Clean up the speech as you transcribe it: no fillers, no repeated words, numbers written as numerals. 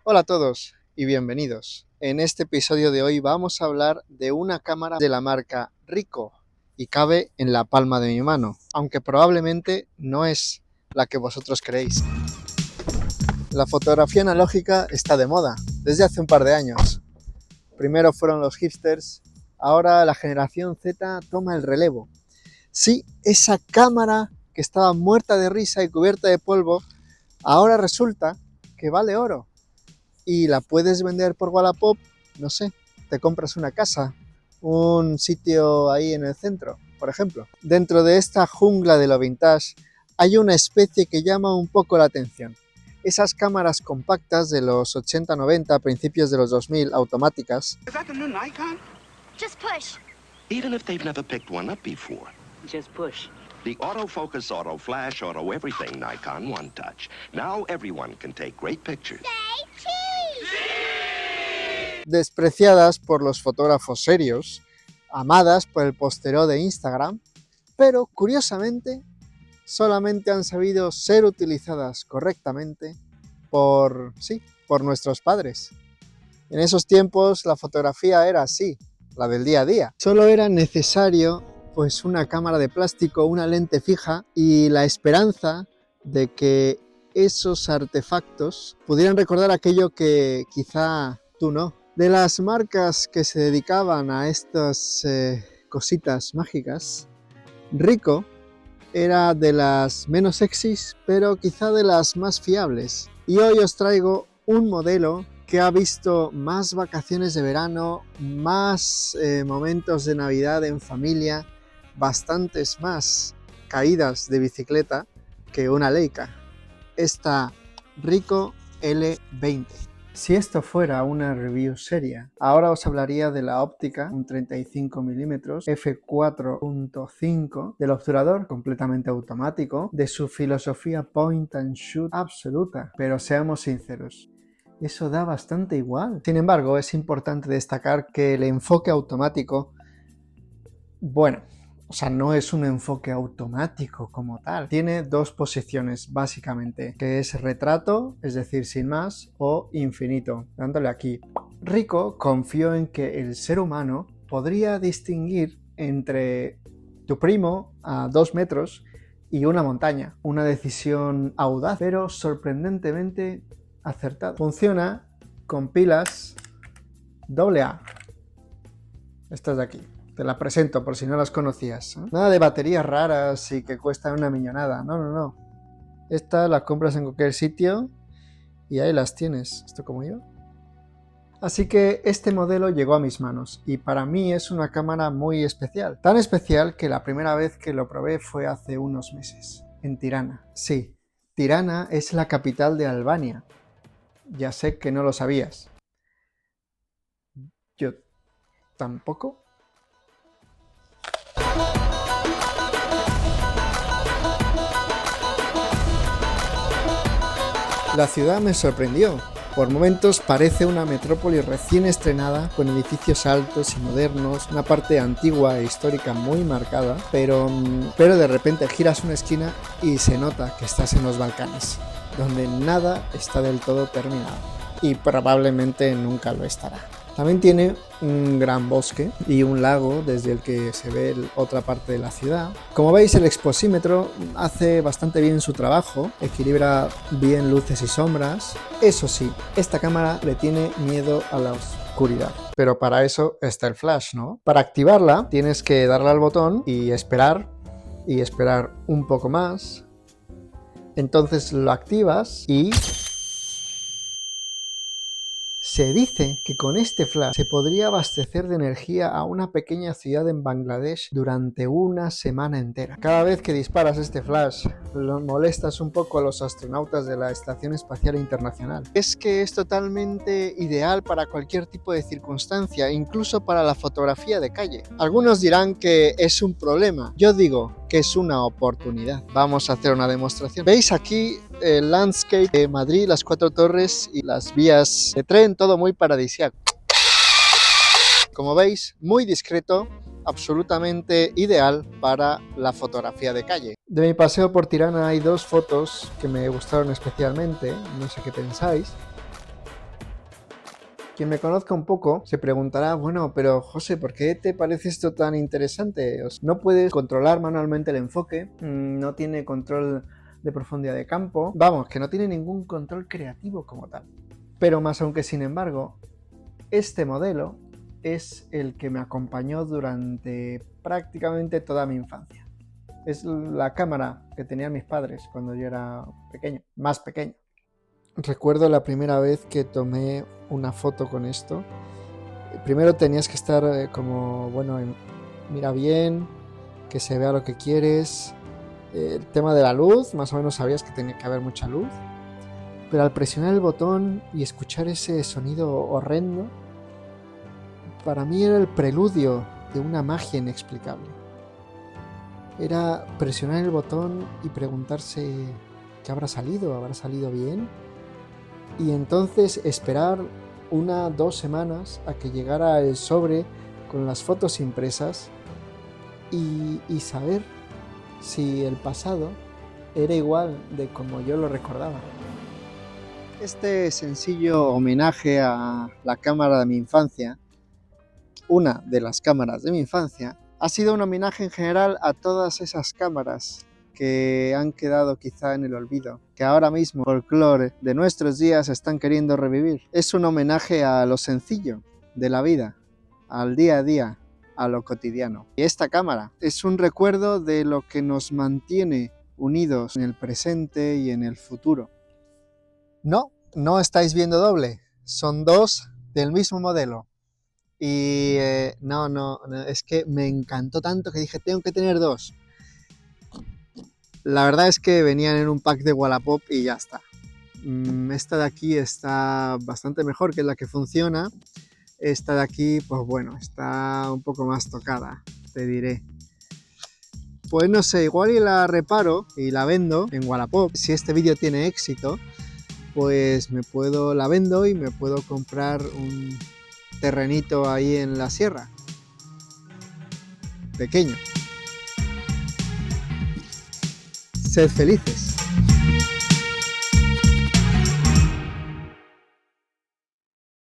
Hola a todos y bienvenidos. En este episodio de hoy vamos a hablar de una cámara de la marca Ricoh y cabe en la palma de mi mano, aunque probablemente no es la que vosotros creéis. La fotografía analógica está de moda desde hace un par de años. Primero fueron los hipsters, ahora la generación Z toma el relevo. Sí, esa cámara que estaba muerta de risa y cubierta de polvo, ahora resulta que vale oro. Y la puedes vender por Wallapop, no sé, te compras una casa, un sitio ahí en el centro, por ejemplo. Dentro de esta jungla de lo vintage hay una especie que llama un poco la atención. Esas cámaras compactas de los 80-90, principios de los 2000, automáticas. Is that the new Nikon? Just push. Even if they've never picked one up before. Just push. The autofocus, auto flash, auto everything Nikon One Touch. Now everyone can take great pictures. Say cheese. Despreciadas por los fotógrafos serios, amadas por el postureo de Instagram, pero curiosamente solamente han sabido ser utilizadas correctamente por nuestros padres. En esos tiempos la fotografía era así, la del día a día. Solo era necesario pues una cámara de plástico, una lente fija y la esperanza de que esos artefactos pudieran recordar aquello que quizá tú no. De las marcas que se dedicaban a estas cositas mágicas, Ricoh era de las menos sexys, pero quizá de las más fiables. Y hoy os traigo un modelo que ha visto más vacaciones de verano, más momentos de Navidad en familia, bastantes más caídas de bicicleta que una Leica. Esta Ricoh L20. Si esto fuera una review seria, ahora os hablaría de la óptica, un 35mm, f4.5, del obturador completamente automático, de su filosofía point and shoot absoluta. Pero seamos sinceros, eso da bastante igual. Sin embargo, es importante destacar que el enfoque automático, no es un enfoque automático como tal. Tiene dos posiciones básicamente, que es retrato, es decir, sin más, o infinito, dándole aquí. Ricoh confió en que el ser humano podría distinguir entre tu primo a 2 metros y una montaña. Una decisión audaz, pero sorprendentemente acertada. Funciona con pilas AA. Estas de aquí. Te las presento por si no las conocías. Nada de baterías raras y que cuestan una millonada. No. Estas las compras en cualquier sitio y ahí las tienes. Esto como yo. Así que este modelo llegó a mis manos y para mí es una cámara muy especial. Tan especial que la primera vez que lo probé fue hace unos meses, en Tirana. Sí, Tirana es la capital de Albania. Ya sé que no lo sabías. Yo tampoco. La ciudad me sorprendió. Por momentos parece una metrópoli recién estrenada, con edificios altos y modernos, una parte antigua e histórica muy marcada, pero de repente giras una esquina y se nota que estás en los Balcanes, donde nada está del todo terminado. Y probablemente nunca lo estará. También tiene un gran bosque y un lago desde el que se ve otra parte de la ciudad. Como veis, el exposímetro hace bastante bien su trabajo, equilibra bien luces y sombras. Eso sí, esta cámara le tiene miedo a la oscuridad. Pero para eso está el flash, ¿no? Para activarla tienes que darle al botón y esperar un poco más. Entonces lo activas y se dice que con este flash se podría abastecer de energía a una pequeña ciudad en Bangladesh durante una semana entera. Cada vez que disparas este flash, molestas un poco a los astronautas de la Estación Espacial Internacional. Es que es totalmente ideal para cualquier tipo de circunstancia, incluso para la fotografía de calle. Algunos dirán que es un problema. Yo digo que es una oportunidad. Vamos a hacer una demostración. ¿Veis aquí el landscape de Madrid, las 4 torres y las vías de tren? Todo muy paradisíaco. Como veis, muy discreto, absolutamente ideal para la fotografía de calle. De mi paseo por Tirana hay 2 fotos que me gustaron especialmente, no sé qué pensáis. Quien me conozca un poco se preguntará, bueno, pero José, ¿por qué te parece esto tan interesante? No puedes controlar manualmente el enfoque, no tiene control de profundidad de campo, vamos, que no tiene ningún control creativo como tal. Pero más aún que sin embargo, este modelo es el que me acompañó durante prácticamente toda mi infancia. Es la cámara que tenían mis padres cuando yo era pequeño, más pequeño. Recuerdo la primera vez que tomé una foto con esto. Primero tenías que estar como, bueno, mira bien, que se vea lo que quieres. El tema de la luz, más o menos sabías que tenía que haber mucha luz. Pero al presionar el botón y escuchar ese sonido horrendo, para mí era el preludio de una magia inexplicable. Era presionar el botón y preguntarse ¿qué habrá salido? ¿Habrá salido bien? Y entonces esperar 1 o 2 semanas a que llegara el sobre con las fotos impresas y saber si el pasado era igual de como yo lo recordaba. Este sencillo homenaje a la cámara de mi infancia, una de las cámaras de mi infancia, ha sido un homenaje en general a todas esas cámaras que han quedado quizá en el olvido, que ahora mismo el folclore de nuestros días están queriendo revivir. Es un homenaje a lo sencillo de la vida, al día a día, a lo cotidiano. Y esta cámara es un recuerdo de lo que nos mantiene unidos en el presente y en el futuro. No estáis viendo doble, son 2 del mismo modelo. Y no, es que me encantó tanto que dije, tengo que tener 2. La verdad es que venían en un pack de Wallapop y ya está. Esta de aquí está bastante mejor que la que funciona. Esta de aquí, pues bueno, está un poco más tocada, te diré. Pues no sé, igual y la reparo y la vendo en Wallapop. Si este vídeo tiene éxito, pues la vendo y me puedo comprar un terrenito ahí en la sierra. Pequeño. Sed felices.